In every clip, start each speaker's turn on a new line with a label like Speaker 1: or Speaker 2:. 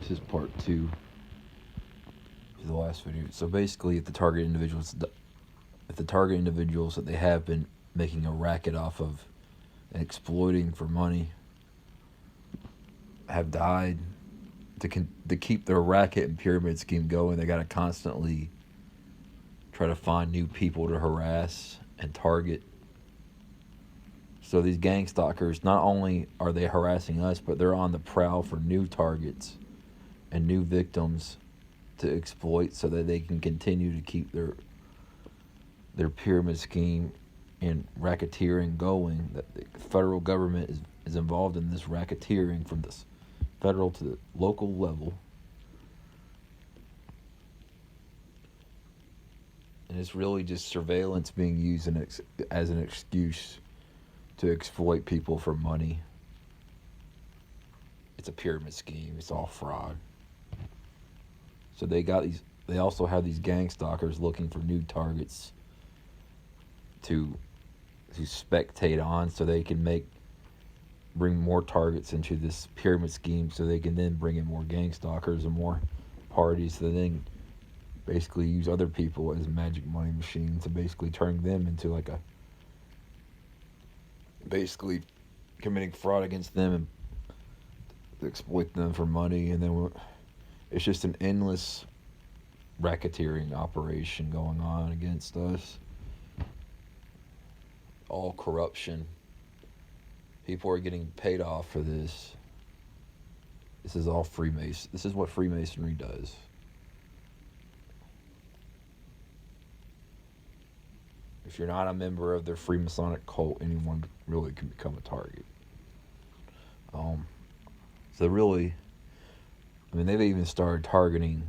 Speaker 1: This is part two to the last video. So basically, if the target individuals that they have been making a racket off of and exploiting for money have died, to keep their racket and pyramid scheme going, they got to constantly try to find new people to harass and target. So these gang stalkers, not only are they harassing us, but they're on the prowl for new targets and new victims to exploit so that they can continue to keep their pyramid scheme and racketeering going. That the federal government is involved in this racketeering from this federal to the local level. And it's really just surveillance being used as an excuse to exploit people for money. It's a pyramid scheme. It's all fraud. So they also have these gang stalkers looking for new targets to spectate on, so they can bring more targets into this pyramid scheme, so they can then bring in more gang stalkers and more parties, so then basically use other people as magic money machines, to basically turn them into basically committing fraud against them and exploit them for money. And then it's just an endless racketeering operation going on against us. All corruption. People are getting paid off for this. This is all Freemason. This is what Freemasonry does. If you're not a member of their Freemasonic cult, anyone really can become a target. So really, they've even started targeting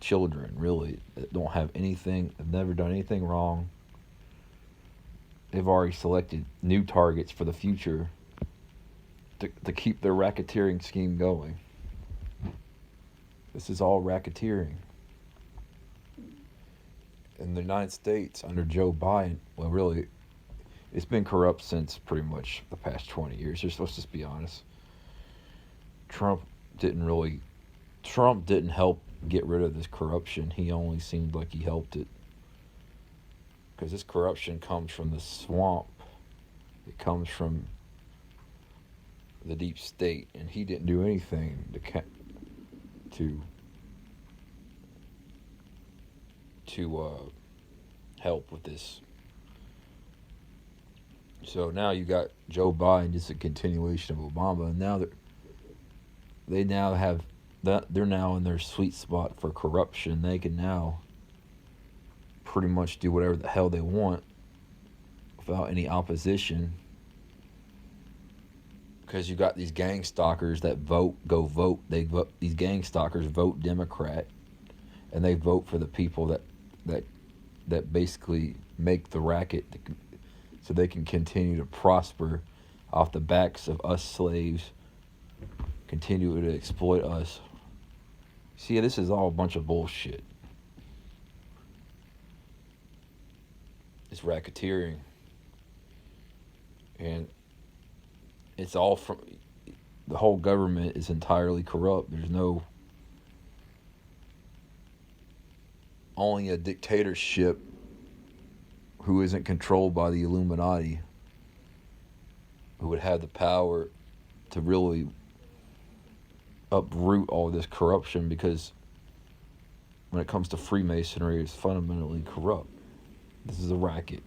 Speaker 1: children, really, that don't have anything, have never done anything wrong. They've already selected new targets for the future to keep their racketeering scheme going. This is all racketeering. In the United States, under Joe Biden, well, really, it's been corrupt since pretty much the past 20 years. Let's just be honest. Trump didn't help get rid of this corruption. He only seemed like he helped it. Because this corruption comes from the swamp. It comes from the deep state. And he didn't do anything to help with this. So now you got Joe Biden, just a continuation of Obama, and now they're now in their sweet spot for corruption. They can now pretty much do whatever the hell they want without any opposition, because you got these gang stalkers that go vote. These gang stalkers vote Democrat, and they vote for the people that basically make the racket, so they can continue to prosper off the backs of us slaves, continue to exploit us. See, this is all a bunch of bullshit. It's racketeering. And it's all from... The whole government is entirely corrupt. There's no... Only a dictatorship who isn't controlled by the Illuminati who would have the power to really uproot all this corruption, because when it comes to Freemasonry, it's fundamentally corrupt. This is a racket.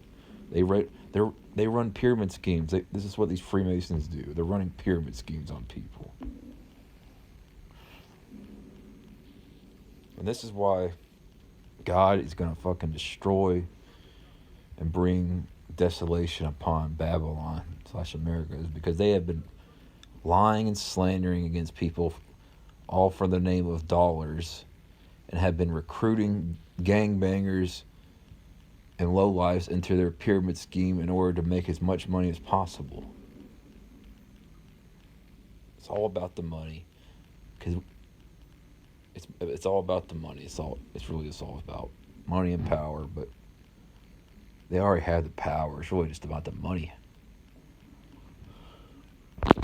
Speaker 1: They run pyramid schemes. This is what these Freemasons do. They're running pyramid schemes on people. And this is why God is going to fucking destroy and bring desolation upon Babylon / America, is because they have been lying and slandering against people, all for the name of dollars, and have been recruiting gangbangers and lowlifes into their pyramid scheme in order to make as much money as possible. It's all about the money, because it's all about the money. It's all about money and power. But they already have the power. It's really just about the money.